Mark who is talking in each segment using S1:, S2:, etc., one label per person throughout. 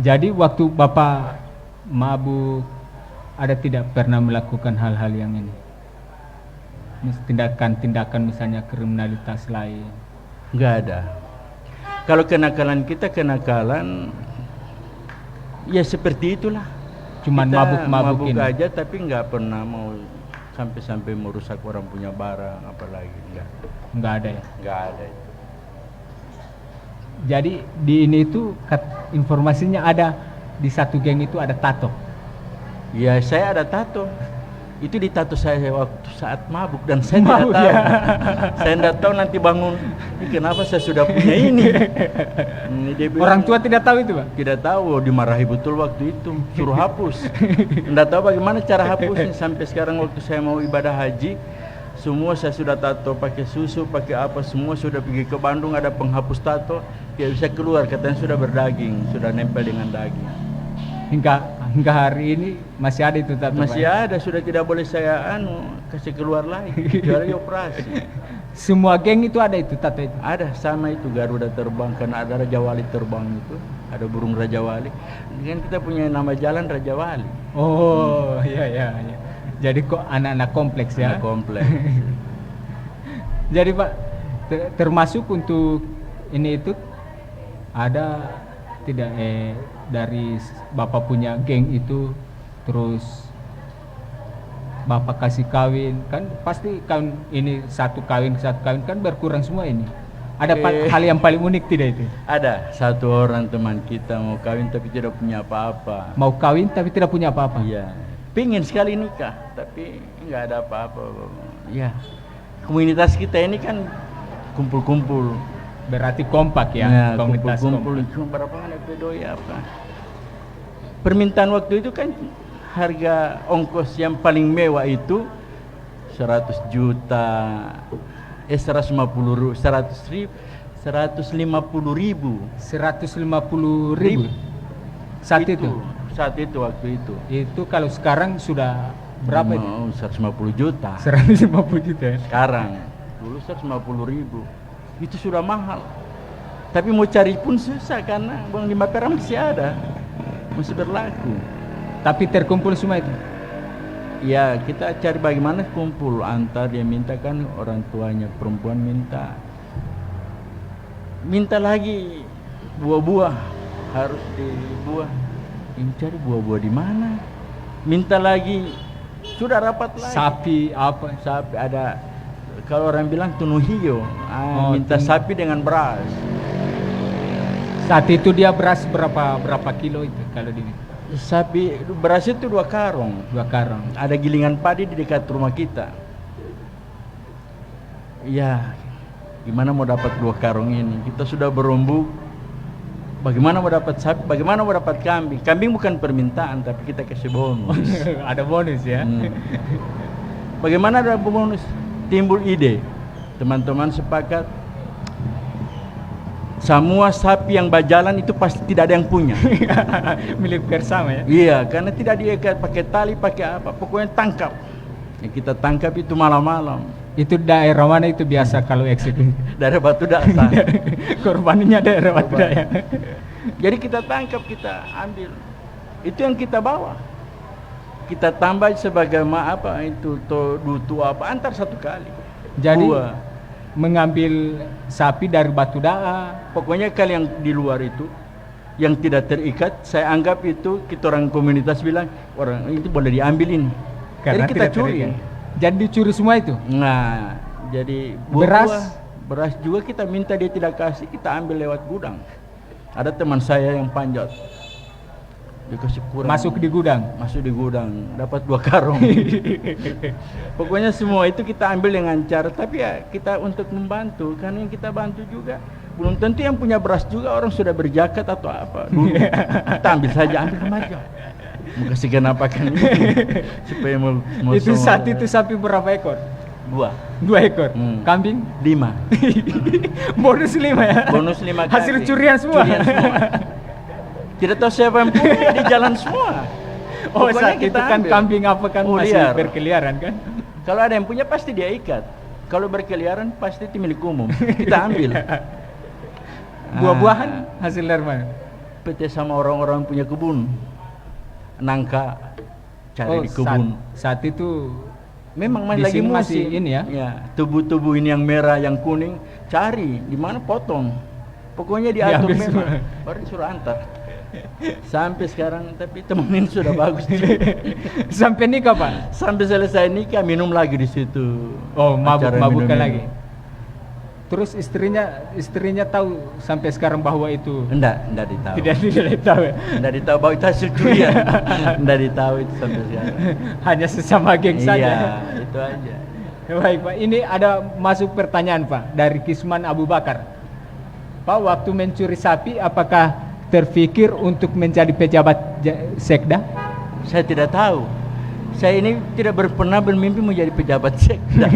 S1: Jadi waktu Bapak mabuk, ada tidak pernah melakukan hal-hal yang ini? Tindakan-tindakan misalnya kriminalitas lain?
S2: Nggak ada. Kalau kenakalan kita kenakalan ya seperti itulah.
S1: Cuman
S2: Kita
S1: mabuk-mabuk
S2: mabuk
S1: ini?
S2: aja tapi nggak pernah mau sampai merusak orang punya barang apalagi
S1: Nggak ada ya?
S2: nggak ada.
S1: Jadi di ini itu informasinya ada di satu geng itu ada tato.
S2: Ya saya ada tato. Itu ditato saya waktu saat mabuk dan saya tidak
S1: Mabuk,
S2: tahu.
S1: ya.
S2: Saya tidak tahu nanti bangun, "Ini kenapa saya sudah punya ini?" Ini dia bilang,
S1: Orang tua tidak tahu itu, Pak?
S2: tidak tahu, dimarahi betul waktu itu, suruh hapus. Tidak tahu bagaimana cara hapusnya. Sampai sekarang waktu saya mau ibadah haji, semua saya sudah tato pakai susu, pakai apa, semua sudah pergi ke Bandung, ada penghapus tato, tidak bisa keluar, katanya sudah berdaging, sudah nempel dengan daging.
S1: Hingga hari ini masih ada itu tato,
S2: Masih
S1: Pak?
S2: ada, sudah tidak boleh saya kasih keluar lagi, kecuali operasi.
S1: Semua geng itu ada itu tato itu?
S2: Ada sama itu Garuda terbang, karena ada Raja Wali terbang itu, ada burung Raja Wali. Kan kita punya nama jalan Raja Wali.
S1: Oh, iya. Jadi kok anak-anak kompleks ya?
S2: Anak kompleks.
S1: Jadi Pak, termasuk untuk ini itu ada tidak dari Bapak punya geng itu, terus Bapak kasih kawin, kan pasti kawin ini satu kawin kan berkurang semua ini. Ada hal yang paling unik tidak itu?
S2: Ada satu orang teman kita mau kawin tapi tidak punya apa-apa.
S1: Mau kawin tapi tidak punya apa-apa?
S2: Iya, pingin sekali nikah tapi nggak ada apa-apa. Ya, komunitas kita ini kan kumpul-kumpul.
S1: Berarti kompak ya, komunitas
S2: kumpul-kumpul.
S1: kompak.
S2: Cuma berapa kan pedoi apa? Permintaan waktu itu kan harga ongkos yang paling mewah itu 100 juta, 150 ribu, 150 ribu.
S1: 150 ribu saat itu?
S2: Saat itu waktu itu.
S1: Itu kalau sekarang sudah berapa itu?
S2: 150 juta.
S1: 150 juta ya?
S2: Sekarang, dulu 150 ribu. Itu sudah mahal. Tapi mau cari pun susah karena uang 5 perak masih ada, masih berlaku.
S1: Tapi terkumpul semua itu?
S2: Ya kita cari bagaimana kumpul, antar dia minta kan orang tuanya perempuan minta lagi buah-buah, harus dibuah. Ini cari buah-buah di mana? Minta lagi, sudah rapat lagi.
S1: Sapi apa?
S2: Sapi ada, kalau orang bilang tunu hio, minta sapi dengan beras.
S1: Saat itu dia beras berapa kilo itu kalau di
S2: Sapi beras itu 2 karung.
S1: 2 karung.
S2: Ada gilingan padi di dekat rumah kita. Ya, gimana mau dapat 2 karung ini? Kita sudah berombuk. Bagaimana mau dapat sapi? Bagaimana mau dapat kambing? Kambing bukan permintaan, tapi kita kasih bonus.
S1: Ada bonus ya?
S2: Bagaimana ada bonus? Timbul ide. Teman-teman sepakat. Semua sapi yang berjalan itu pasti tidak ada yang punya.
S1: Milik bersama ya?
S2: Iya, karena tidak diikat pakai tali, pakai apa, pokoknya tangkap. Ya, kita tangkap itu malam-malam.
S1: Itu daerah mana itu biasa kalau eksekusi?
S2: Dari Batu Dasa.
S1: Korbannya daerah Batu Dasa.
S2: Jadi kita tangkap, kita ambil. Itu yang kita bawa. Kita tambah sebagai apa itu dutu apa antar 1 kali.
S1: Jadi mengambil sapi dari Batu Daa.
S2: Pokoknya kalau yang di luar itu yang tidak terikat, saya anggap itu kita orang komunitas bilang orang itu boleh diambil ini.
S1: Karena
S2: jadi kita curi.
S1: Terikat. Jadi dicuri semua itu.
S2: Nah, jadi beras juga kita minta dia tidak kasih, kita ambil lewat gudang. Ada teman saya yang panjat. Dikasih kurang.
S1: Masuk di gudang,
S2: dapat 2 karung. Pokoknya semua itu kita ambil dengan cara, tapi ya kita untuk membantu, karena yang kita bantu juga belum tentu yang punya beras juga orang sudah berjakat atau apa. Dulu kita ambil saja, ambil kemajuan. Mau kasih kenapa kan ini supaya mau
S1: itu saat itu sapi berapa ekor?
S2: 2
S1: ekor. Kambing
S2: 5.
S1: Bonus 5 ya?
S2: Bonus 5 kali.
S1: Hasil curian semua.
S2: Tidak tahu siapa yang punya, di jalan semua.
S1: Oh, saat itu kan ambil. Kambing apa kan masih
S2: liar.
S1: Berkeliaran kan?
S2: Kalau ada yang punya pasti dia ikat. Kalau berkeliaran pasti itu milik umum. Kita ambil.
S1: Buah-buahan hasil dari mana?
S2: PT sama orang-orang punya kebun, nangka cari di kebun.
S1: Saat itu
S2: Memang
S1: di
S2: lagi
S1: sini
S2: musim.
S1: masih ini ya?
S2: Ya, tubuh-tubuh ini yang merah, yang kuning, cari di mana potong. Pokoknya diatur
S1: Diambil
S2: memang.
S1: semua.
S2: Baru suruh antar. Sampai sekarang, tapi temenin sudah bagus.
S1: sampai nikah Pak?
S2: Sampai selesai nikah minum lagi di situ.
S1: Oh,
S2: Acara
S1: mabuk-mabukan
S2: minum-minum.
S1: lagi. Terus istrinya tahu sampai sekarang bahwa itu
S2: Enggak ditahu.
S1: tidak tahu ya?
S2: Enggak ditahu bahwa itu hasil curian. Enggak ditahu itu sampai sekarang.
S1: Hanya sesama geng
S2: Iya,
S1: saja.
S2: itu aja.
S1: Baik Pak, ini ada masuk pertanyaan Pak dari Kisman Abu Bakar. Pak, waktu mencuri sapi apakah terfikir untuk menjadi pejabat sekda?
S2: Saya tidak tahu. Saya ini tidak pernah bermimpi menjadi pejabat sekda.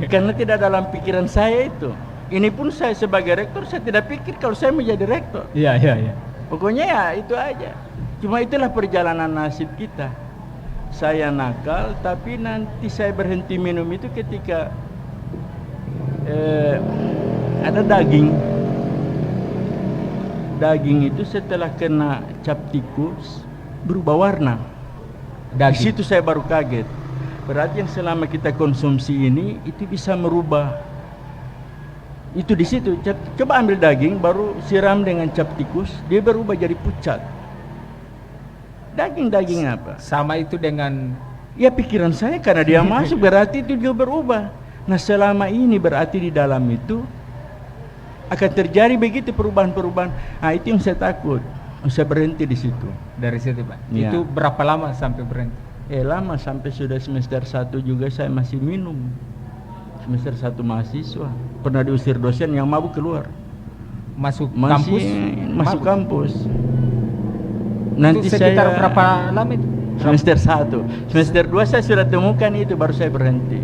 S2: Karena tidak dalam pikiran saya itu. Ini pun saya sebagai rektor, saya tidak pikir kalau saya menjadi rektor.
S1: Iya.
S2: Pokoknya ya itu aja. Cuma itulah perjalanan nasib kita. Saya nakal, tapi nanti saya berhenti minum itu ketika ada daging. Daging itu setelah kena cap tikus berubah warna. Di
S1: Daging.
S2: situ saya baru kaget. Berarti yang selama kita konsumsi ini itu bisa merubah. Itu di situ. Coba ambil daging, baru siram dengan cap tikus, dia berubah jadi pucat. Daging apa?
S1: Sama itu dengan
S2: Ya pikiran saya karena dia masuk berarti itu dia berubah. Nah selama ini berarti di dalam itu akan terjadi begitu perubahan-perubahan. Nah itu yang saya takut. Saya berhenti di situ.
S1: dari situ Pak.
S2: Iya.
S1: Itu berapa lama sampai berhenti?
S2: Lama sampai sudah semester 1 juga saya masih minum. Semester 1 mahasiswa. Pernah diusir dosen yang mabuk keluar.
S1: Masuk
S2: Masih
S1: kampus?
S2: masuk
S1: Mabuk?
S2: kampus.
S1: Itu sekitar berapa lama itu?
S2: Semester 1. Semester 2 saya sudah temukan itu baru saya berhenti.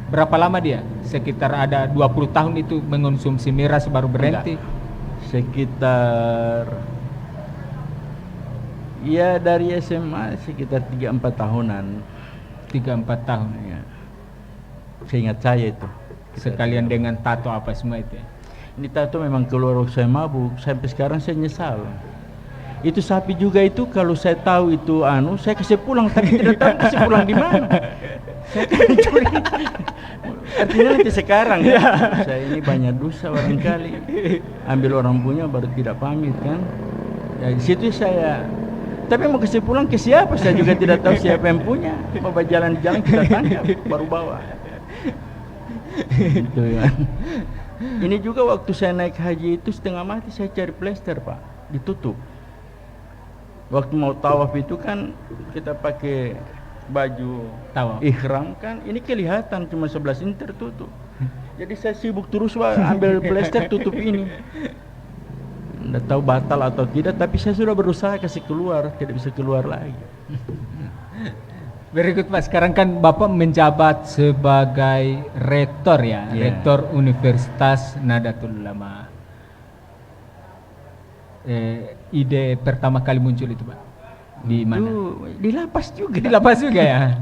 S1: Berapa lama dia? Sekitar ada 20 tahun itu mengonsumsi miras baru berhenti.
S2: Sekitar ya dari SMA sekitar 3-4 tahunan.
S1: 3-4 tahun.
S2: Ya. Seingat saya itu.
S1: Sekalian dengan tato apa semua itu ya.
S2: Ini tato memang keluar waktu saya mabuk. Sampai sekarang saya nyesal. Itu sapi juga itu kalau saya tahu itu saya kasih pulang, tapi tidak tahu kasih pulang di mana. Saya kan curi. Artinya nanti sekarang ya. Saya ini banyak dosa barangkali. Ambil orang punya baru tidak pamit kan. Ya di situ saya. Tapi mau kasih pulang ke siapa? Saya juga tidak tahu siapa yang punya. Bawa jalan-jalan kita tangkap baru bawa. Gitu ya. Ini juga waktu saya naik haji itu setengah mati saya cari plester Pak, ditutup. Waktu mau tawaf itu kan kita pakai baju
S1: Tawaf.
S2: ihram kan, ini kelihatan cuma sebelah sini tertutup. Jadi saya sibuk terus Pak, ambil plester tutup ini. Nggak tahu batal atau tidak, tapi saya sudah berusaha kasih keluar, tidak bisa keluar lagi.
S1: Berikut Pak, sekarang kan Bapak menjabat sebagai rektor ya,
S2: Iya.
S1: Rektor Universitas Nahdlatul Ulama. Ide pertama kali muncul itu Pak, di mana?
S2: Di lapas juga.
S1: Di lapas juga ya.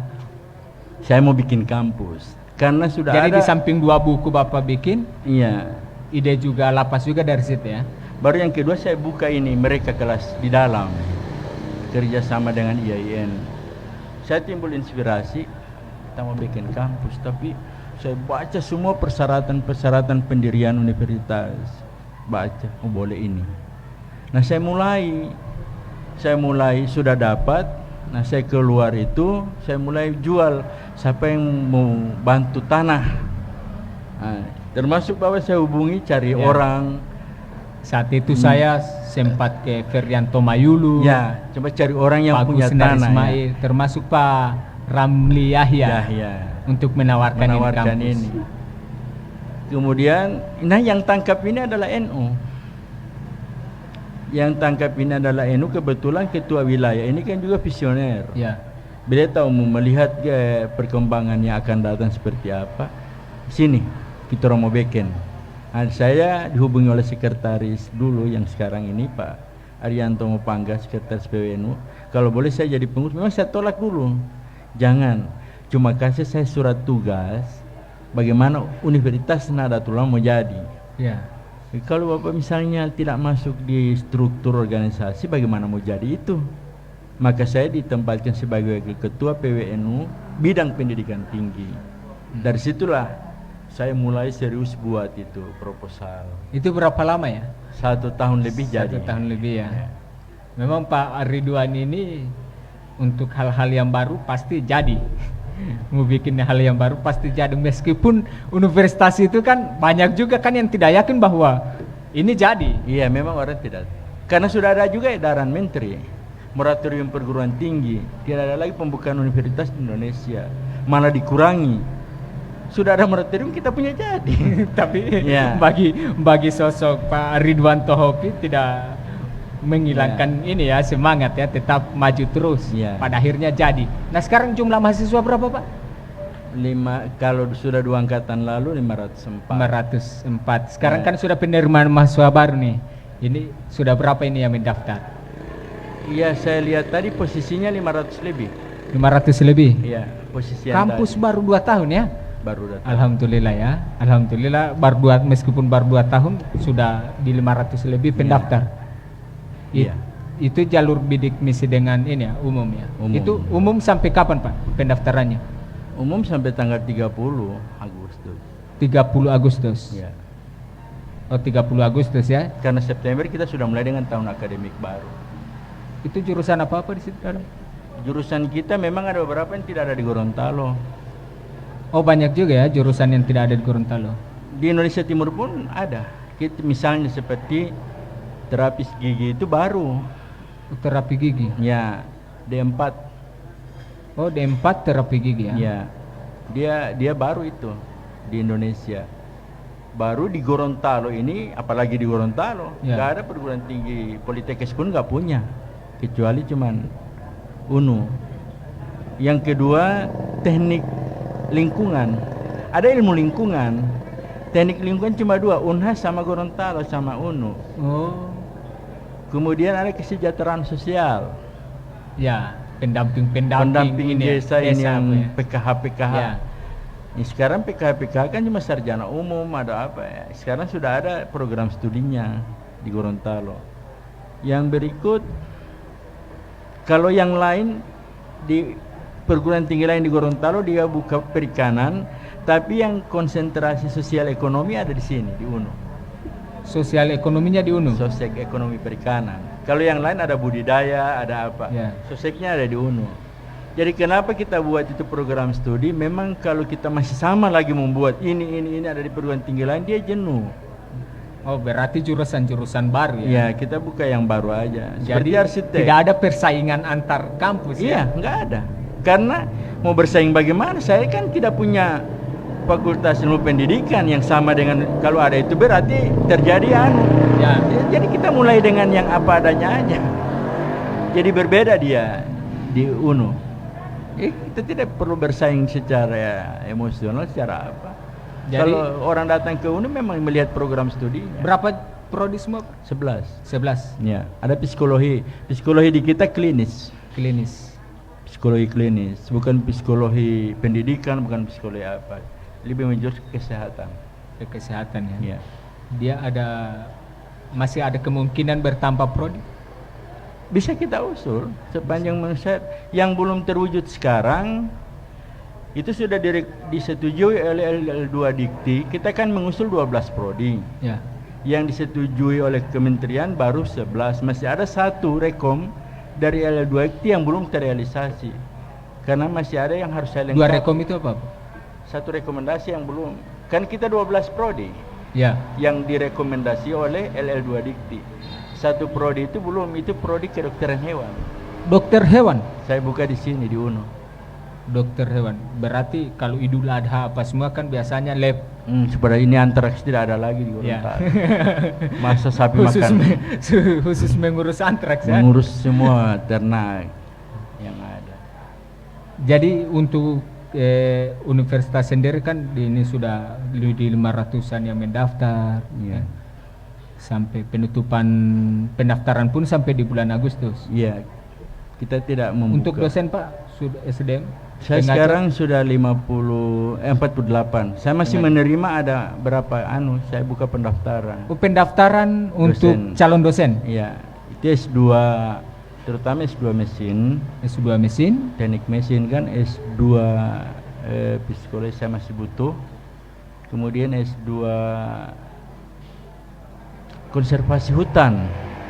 S2: Saya mau bikin kampus, karena sudah
S1: Jadi
S2: ada.
S1: di samping 2 buku Bapak bikin,
S2: Iya.
S1: ide juga lapas juga dari situ ya.
S2: Baru yang kedua saya buka ini mereka kelas di dalam kerjasama dengan IAIN. Saya timbul inspirasi kita mau bikin kampus, tapi saya baca semua persyaratan pendirian universitas, baca oh boleh ini. Nah saya mulai sudah dapat. Nah saya keluar itu saya mulai jual siapa yang mau bantu tanah. Nah, termasuk bahwa saya hubungi cari
S1: Ya.
S2: orang.
S1: Saat itu saya sempat ke Ferianto Mayulu,
S2: Ya, coba cari orang yang
S1: Pak
S2: punya
S1: Gusnar
S2: tanah.
S1: Ismail, termasuk Pak Ramli Yahya
S2: Ya.
S1: untuk menawarkan ini kampus.
S2: Kemudian, nah yang tangkap ini adalah NU. Yang tangkap ini adalah NU, kebetulan ketua wilayah ini kan juga visioner.
S1: Ya.
S2: Beliau tahu mau melihat perkembangan yang akan datang seperti apa. Sini, kita mau bikin. Nah, saya dihubungi oleh sekretaris dulu yang sekarang ini Pak Arianto Mopangga, sekretaris PWNU. Kalau boleh saya jadi pengurus, memang saya tolak dulu. Jangan, cuma kasih saya surat tugas bagaimana Universitas Nahdlatul Ulama mau jadi.
S1: Ya.
S2: Kalau Bapak misalnya tidak masuk di struktur organisasi, bagaimana mau jadi itu? Maka saya ditempatkan sebagai wakil ketua PWNU bidang pendidikan tinggi. Dari situlah saya mulai serius buat itu proposal.
S1: Itu berapa lama ya?
S2: 1 tahun lebih jadi.
S1: 1 tahun lebih ya. Memang Pak Ridwan ini untuk hal-hal yang baru pasti jadi. Mau bikin hal yang baru pasti jadi, meskipun universitas itu kan banyak juga kan yang tidak yakin bahwa ini jadi.
S2: Iya, memang orang tidak. Karena sudah ada juga edaran menteri, moratorium perguruan tinggi, tidak ada lagi pembukaan universitas di Indonesia, malah dikurangi. Sudah ada moratorium, kita punya jadi.
S1: Tapi
S2: Ya.
S1: bagi sosok Pak Ridwan Tohopi tidak menghilangkan ini ya, semangat ya, tetap maju terus.
S2: Ya.
S1: Pada akhirnya jadi. Nah sekarang jumlah mahasiswa berapa Pak?
S2: 5, kalau sudah 2 angkatan lalu 504.
S1: 504. Sekarang kan sudah penerimaan mahasiswa baru nih. Ini sudah berapa ini yang mendaftar?
S2: Iya, saya lihat tadi posisinya 500 lebih.
S1: 500 lebih.
S2: Iya, posisi yang
S1: Kampus
S2: tadi.
S1: baru 2 tahun ya.
S2: Baru datang.
S1: Alhamdulillah ya. Alhamdulillah meskipun baru 2 tahun sudah di 500 lebih pendaftar.
S2: Iya.
S1: Itu jalur bidik misi dengan ini ya, umum ya.
S2: Umum.
S1: Itu umum sampai kapan Pak pendaftarannya?
S2: Umum sampai tanggal 30 Agustus.
S1: 30 Agustus.
S2: Ya.
S1: Oh 30 Agustus ya.
S2: Karena September kita sudah mulai dengan tahun akademik baru.
S1: Itu jurusan apa di situ?
S2: Jurusan kita memang ada beberapa yang tidak ada di Gorontalo.
S1: Oh banyak juga ya jurusan yang tidak ada di Gorontalo.
S2: Di Indonesia Timur pun ada. Kita, misalnya seperti terapis gigi itu baru.
S1: Terapi gigi.
S2: Ya, D4.
S1: Oh D4 terapi gigi ya.
S2: Ya. Dia baru itu di Indonesia. Baru di Gorontalo ini, apalagi di Gorontalo,
S1: Ya.
S2: nggak ada perguruan tinggi, Politekes pun nggak punya, kecuali cuman UNU. Yang kedua, teknik lingkungan. Ada ilmu lingkungan. Teknik lingkungan cuma 2, Unhas sama Gorontalo sama UNU.
S1: Oh
S2: Kemudian ada kesejahteraan sosial.
S1: ya, pendamping
S2: Pendamping
S1: ini ya,
S2: desa ini yang
S1: apa ya?
S2: PKH-PKH.
S1: Ya.
S2: Ini sekarang PKH-PKH kan cuma sarjana umum, ada apa ya. Sekarang sudah ada program studinya di Gorontalo. Yang berikut, kalau yang lain di perguruan tinggi lain di Gorontalo dia buka perikanan, tapi yang konsentrasi sosial ekonomi ada di sini di UNU.
S1: Sosial ekonominya di UNU.
S2: Sosek ekonomi perikanan. Kalau yang lain ada budidaya, ada apa.
S1: Ya.
S2: Soseknya ada di UNU. Jadi kenapa kita buat itu program studi? Memang kalau kita masih sama lagi membuat ini ada di perguruan tinggi lain, dia jenuh.
S1: Oh berarti jurusan-jurusan baru ya.
S2: Ya, kita buka yang baru aja.
S1: Jadi
S2: Seperti arsitek.
S1: tidak ada persaingan antar kampus
S2: Iya,
S1: ya.
S2: nggak ada. Karena mau bersaing bagaimana? Saya kan tidak punya fakultas ilmu pendidikan yang sama dengan, kalau ada itu berarti terjadi
S1: Ya.
S2: Jadi kita mulai dengan yang apa adanya aja. Jadi berbeda dia di UNU. Kita tidak perlu bersaing secara emosional, secara apa.
S1: Jadi-
S2: Kalau orang datang ke UNU memang melihat program studinya.
S1: Berapa prodi semua?
S2: 11.
S1: 11
S2: Ya, ada psikologi. Psikologi di kita klinis.
S1: klinis.
S2: Psikologi klinis, bukan psikologi pendidikan, bukan psikologi apa. Lebih menjurus ke kesehatan.
S1: Ke kesehatan ya.
S2: Ya.
S1: Dia masih ada kemungkinan bertambah prodi.
S2: Bisa kita usul sepanjang menurut yang belum terwujud sekarang itu sudah disetujui oleh L2 Dikti. Kita kan mengusul 12 prodi.
S1: Ya.
S2: Yang disetujui oleh kementerian baru 11. Masih ada 1 rekom dari L2 Dikti yang belum terrealisasi. Karena masih ada yang harus saya
S1: 2
S2: lengkapi.
S1: rekom itu apa?
S2: 1 rekomendasi yang belum. Kan kita 12 prodi
S1: Ya.
S2: yang direkomendasi oleh LL2 Dikti. 1 prodi itu belum, itu prodi kedokteran hewan.
S1: Dokter hewan.
S2: Saya buka di sini di UNU.
S1: Dokter hewan. Berarti kalau Idul Adha apa semua kan biasanya lab.
S2: Seperti ini antraks tidak ada lagi di
S1: Ya.
S2: Gorontalo. Masa sapi makan.
S1: Khusus mengurus antraks ya.
S2: Mengurus semua ternak yang ada.
S1: Jadi untuk universitas sendiri kan ini sudah lebih di 500-an yang mendaftar.
S2: Iya.
S1: Sampai penutupan pendaftaran pun sampai di bulan Agustus.
S2: Iya. Kita tidak membuka.
S1: Untuk dosen Pak, sudah SDM
S2: Saya
S1: Pengajar.
S2: sekarang sudah 48. Saya masih menerima ada berapa saya buka pendaftaran.
S1: Pendaftaran untuk
S2: Dosen.
S1: calon dosen.
S2: Iya, itu S2, terutama S2 mesin,
S1: S2 mesin,
S2: teknik mesin kan, S2 psikologi saya masih butuh. Kemudian S2 konservasi hutan.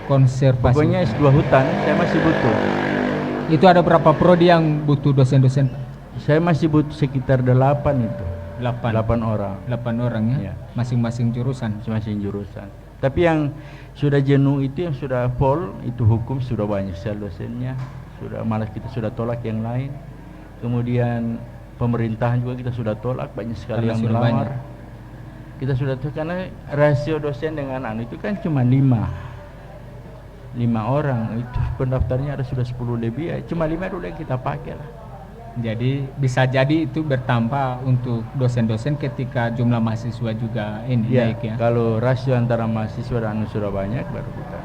S1: konservasi.
S2: Pokoknya S2 hutan saya masih butuh.
S1: Itu ada berapa prodi yang butuh dosen-dosen?
S2: Saya masih butuh sekitar 8 itu.
S1: 8
S2: orang.
S1: 8 orang ya.
S2: Iya.
S1: Masing-masing jurusan.
S2: Masing-masing jurusan. Tapi yang sudah jenuh itu, yang sudah full itu hukum, sudah banyak sekali dosennya. Sudah malah kita sudah tolak yang lain. Kemudian pemerintahan juga kita sudah tolak, banyak sekali
S1: Karena
S2: yang
S1: sudah
S2: melamar.
S1: banyak.
S2: Kita sudah tolak karena rasio dosen dengan itu kan cuma 5 orang. Itu pendaftarnya ada sudah 10 lebih ya. Cuma 5 dulu yang kita pakai lah.
S1: Jadi bisa jadi itu bertambah untuk dosen-dosen ketika jumlah mahasiswa juga ini
S2: Ya,
S1: naik ya.
S2: kalau rasio antara mahasiswa dan sudah banyak baru kita.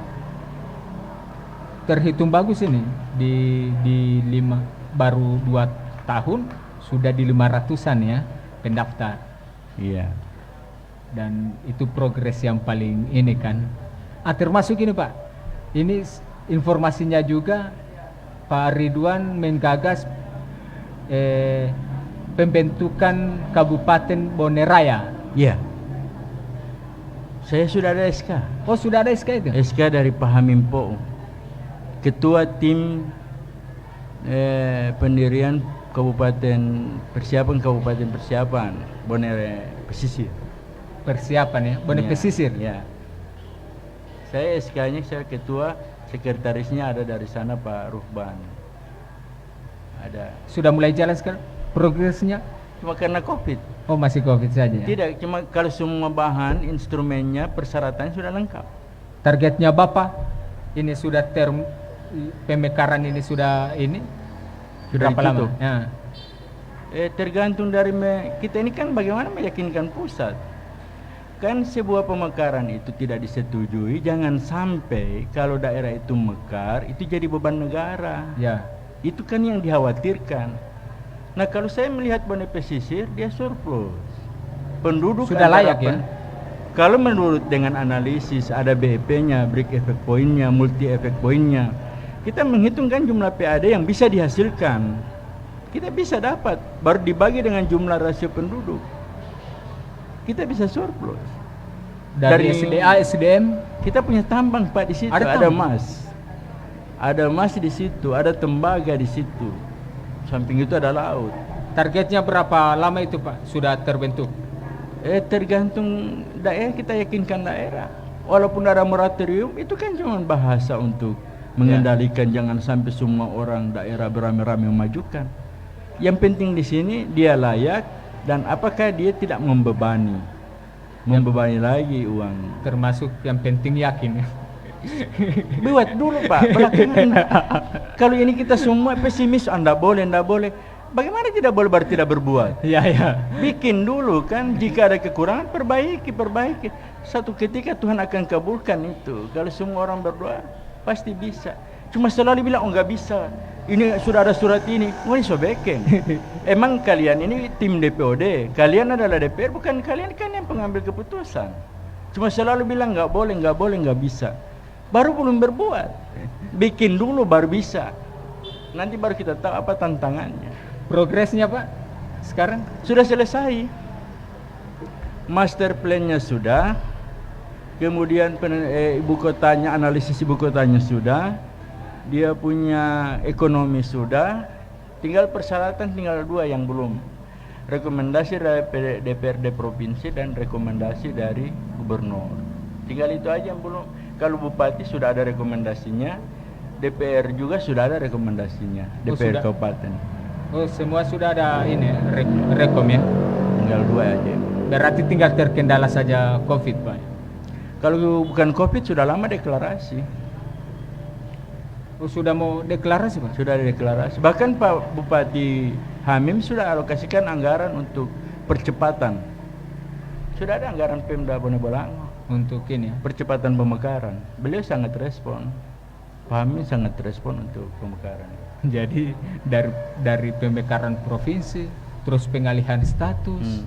S1: Terhitung bagus ini di 5 baru 2 tahun sudah di 500-an ya pendaftar.
S2: Iya.
S1: Dan itu progres yang paling ini kan. Termasuk ini Pak. Ini informasinya juga Pak Ridwan menggagas pembentukan Kabupaten Bone Raya.
S2: Iya. Saya sudah ada SK.
S1: Oh, sudah ada SK itu?
S2: SK dari Pak Hamimpo, Ketua Tim Pendirian Kabupaten Persiapan Bone Pesisir.
S1: Persiapan ya, Bone
S2: Iya,
S1: Pesisir.
S2: Ya. Saya SK-nya, saya ketua, sekretarisnya ada dari sana Pak Ruhban. Ada.
S1: Sudah mulai jalan sekarang progresnya?
S2: Cuma karena Covid.
S1: Oh, masih Covid saja ya?
S2: Tidak, cuma kalau semua bahan, instrumennya, persyaratannya sudah lengkap.
S1: Targetnya Bapak ini sudah pemekaran ini sudah ini
S2: Sudah
S1: berapa lama?
S2: ditutup.
S1: Ya.
S2: Tergantung dari kita ini kan bagaimana meyakinkan pusat. Kan sebuah pemekaran itu tidak disetujui, jangan sampai kalau daerah itu mekar itu jadi beban negara.
S1: Ya.
S2: Itu kan yang dikhawatirkan. Nah, kalau saya melihat Bone Pesisir dia surplus. Penduduk
S1: Sudah
S2: antara
S1: layak ya?
S2: Kalau menurut dengan analisis ada BEP-nya, break effect point-nya, multi effect point-nya. Kita menghitungkan jumlah PAD yang bisa dihasilkan. Kita bisa dapat baru dibagi dengan jumlah rasio penduduk. Kita bisa surplus.
S1: Dari SDA, SDM
S2: Kita punya tambang Pak di situ,
S1: Ada
S2: ada
S1: tambang?
S2: emas. Ada emas di situ, ada tembaga di situ. Samping itu ada laut.
S1: targetnya berapa lama itu Pak sudah terbentuk?
S2: Tergantung daerah, kita yakinkan daerah. Walaupun ada moratorium, itu kan cuma bahasa untuk mengendalikan jangan sampai semua orang daerah beramai-ramai memajukan. Yang penting di sini dia layak dan apakah dia tidak membebani lagi uang.
S1: Termasuk yang penting yakin.
S2: Buat dulu Pak, belakangan. Kalau ini kita semua pesimis, Anda boleh. Bagaimana tidak boleh berarti tidak berbuat?
S1: Ya.
S2: Bikin dulu kan, jika ada kekurangan perbaiki. Satu ketika Tuhan akan kabulkan itu. Kalau semua orang berdoa, pasti bisa. Cuma selalu bilang, oh nggak bisa. Ini sudah ada surat ini, ini sobeken. Emang kalian ini tim DPOD, kalian adalah DPR, bukan kalian kan yang pengambil keputusan. Cuma selalu bilang nggak boleh, nggak bisa. Baru belum berbuat. Bikin dulu baru bisa. Nanti baru kita tahu apa tantangannya.
S1: Progresnya Pak sekarang
S2: Sudah selesai. Master plan-nya sudah. Kemudian ibu kotanya, analisis ibu kotanya sudah. Dia punya ekonomi sudah. Tinggal persyaratan tinggal 2 yang belum. Rekomendasi dari DPRD provinsi dan rekomendasi dari gubernur. Tinggal itu aja yang belum. Kalau bupati sudah ada rekomendasinya, DPR juga sudah ada rekomendasinya, DPR
S1: sudah.
S2: kabupaten.
S1: oh semua sudah ada ini rekom ya.
S2: Tinggal 2 aja.
S1: Berarti tinggal terkendala saja Covid Pak.
S2: Kalau bukan Covid sudah lama deklarasi.
S1: Oh sudah mau deklarasi Pak?
S2: Sudah ada deklarasi. Bahkan Pak Bupati Hamim sudah alokasikan anggaran untuk percepatan. Sudah ada anggaran Pemda Bone Bolango
S1: Untuk ini ya.
S2: percepatan pemekaran. Beliau sangat respon. Pak Hamim sangat respon untuk pemekaran.
S1: Jadi dari pemekaran provinsi, terus pengalihan status,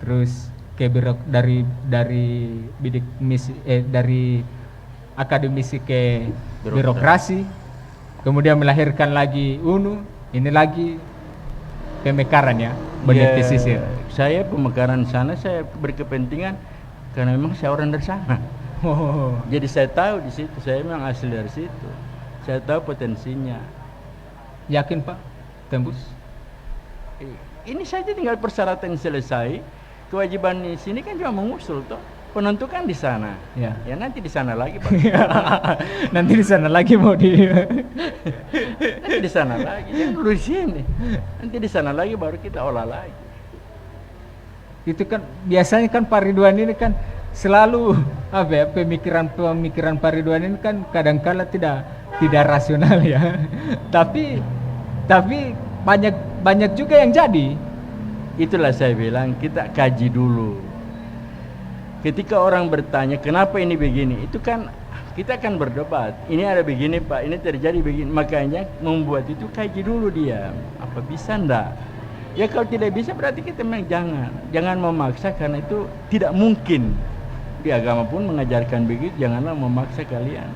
S1: terus ke dari bidik misi dari akademisi ke birokrasi, kemudian melahirkan lagi UNU, ini lagi pemekaran ya, Bone Pesisir.
S2: Saya pemekaran sana saya berkepentingan karena memang saya orang dari sana.
S1: Oh,
S2: Jadi saya tahu di situ, saya memang asli dari situ. Saya tahu potensinya.
S1: yakin Pak tembus?
S2: Ini saja tinggal persyaratan selesai. Kewajiban di sini kan cuma mengusul toh. Penentu kan di sana.
S1: Ya.
S2: Ya nanti di sana lagi Pak.
S1: Nanti di sana lagi mau
S2: Nanti di sana lagi. Jangan dulu di sini. Nanti di sana lagi baru kita olah lagi.
S1: Itu kan biasanya kan Pak Ridwan ini kan selalu apa ya, pemikiran Pak Ridwan ini kan kadangkala tidak rasional ya. tapi banyak juga yang jadi.
S2: Itulah saya bilang kita kaji dulu. Ketika orang bertanya kenapa ini begini, itu kan kita akan berdebat. Ini ada begini Pak, ini terjadi begini. Makanya membuat itu kaji dulu dia. Apa bisa ndak? Ya kalau tidak bisa berarti kita memang jangan memaksa karena itu tidak mungkin. Di agama pun mengajarkan begitu, janganlah memaksa kalian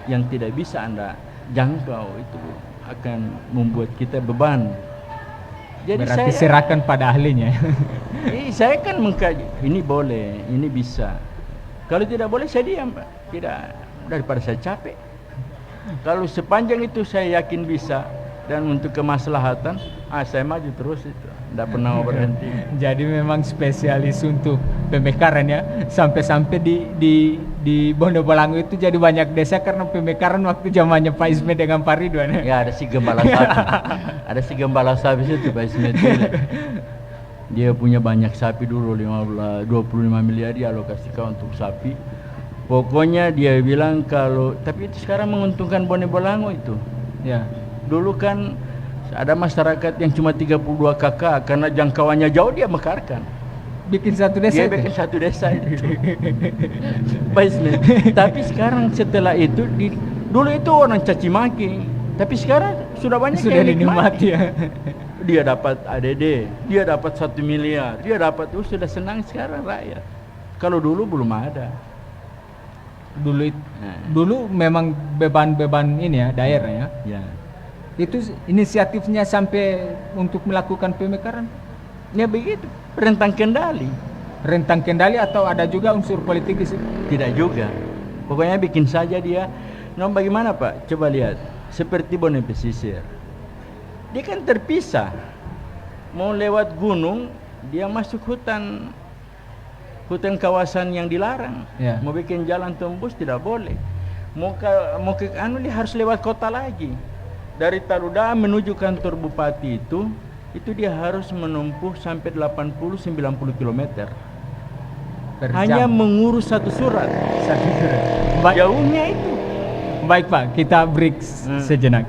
S2: yang tidak bisa Anda jangkau, itu akan membuat kita beban. Jadi
S1: Berarti serahkan pada ahlinya.
S2: saya kan mengkaji, ini boleh, ini bisa. Kalau tidak boleh saya diam Pak. Tidak, daripada saya capek. Kalau sepanjang itu saya yakin bisa dan untuk kemaslahatan, saya maju terus itu. Tidak pernah mau berhenti.
S1: Jadi memang spesialis untuk pemekaran ya. Sampai-sampai di Bonobolango itu jadi banyak desa karena pemekaran waktu zamannya Pak Ismet dengan Pak Ridwan.
S2: Ya ada si gembala sapi. Ada si gembala sapi itu Pak Ismet. Dia punya banyak sapi dulu, 25 miliar dia alokasikan untuk sapi. Pokoknya dia bilang kalau, tapi itu sekarang menguntungkan Bonobolango itu.
S1: Ya.
S2: Dulu kan ada masyarakat yang cuma 32 kakak, karena jangkauannya jauh dia mekarkan.
S1: Bikin satu desa.
S2: Dia bikin satu desa itu. Baik. Tapi sekarang setelah itu dulu itu orang caci maki, tapi sekarang sudah banyak
S1: sudah
S2: yang
S1: dinikmati ya.
S2: Dia dapat ADD, dia dapat 1 miliar, dia dapat sudah senang sekarang rakyat. Kalau dulu belum ada.
S1: Dulu memang beban-beban ini ya daerah ya.
S2: Ya.
S1: Itu inisiatifnya sampai untuk melakukan pemekaran.
S2: Ya begitu, rentang kendali.
S1: Rentang kendali atau ada juga unsur politik di situ?
S2: Tidak juga. Pokoknya bikin saja dia. Nah, bagaimana Pak? Coba lihat. Seperti Bone Pesisir. Dia kan terpisah. Mau lewat gunung, dia masuk hutan kawasan yang dilarang.
S1: Ya.
S2: Mau bikin jalan tembus tidak boleh. Mau ke anu dia harus lewat kota lagi. Dari Taruda menuju kantor bupati itu dia harus menempuh sampai 80-90 km. Hanya mengurus satu surat.
S1: Baik.
S2: Jauhnya itu.
S1: Baik Pak, kita break sejenak.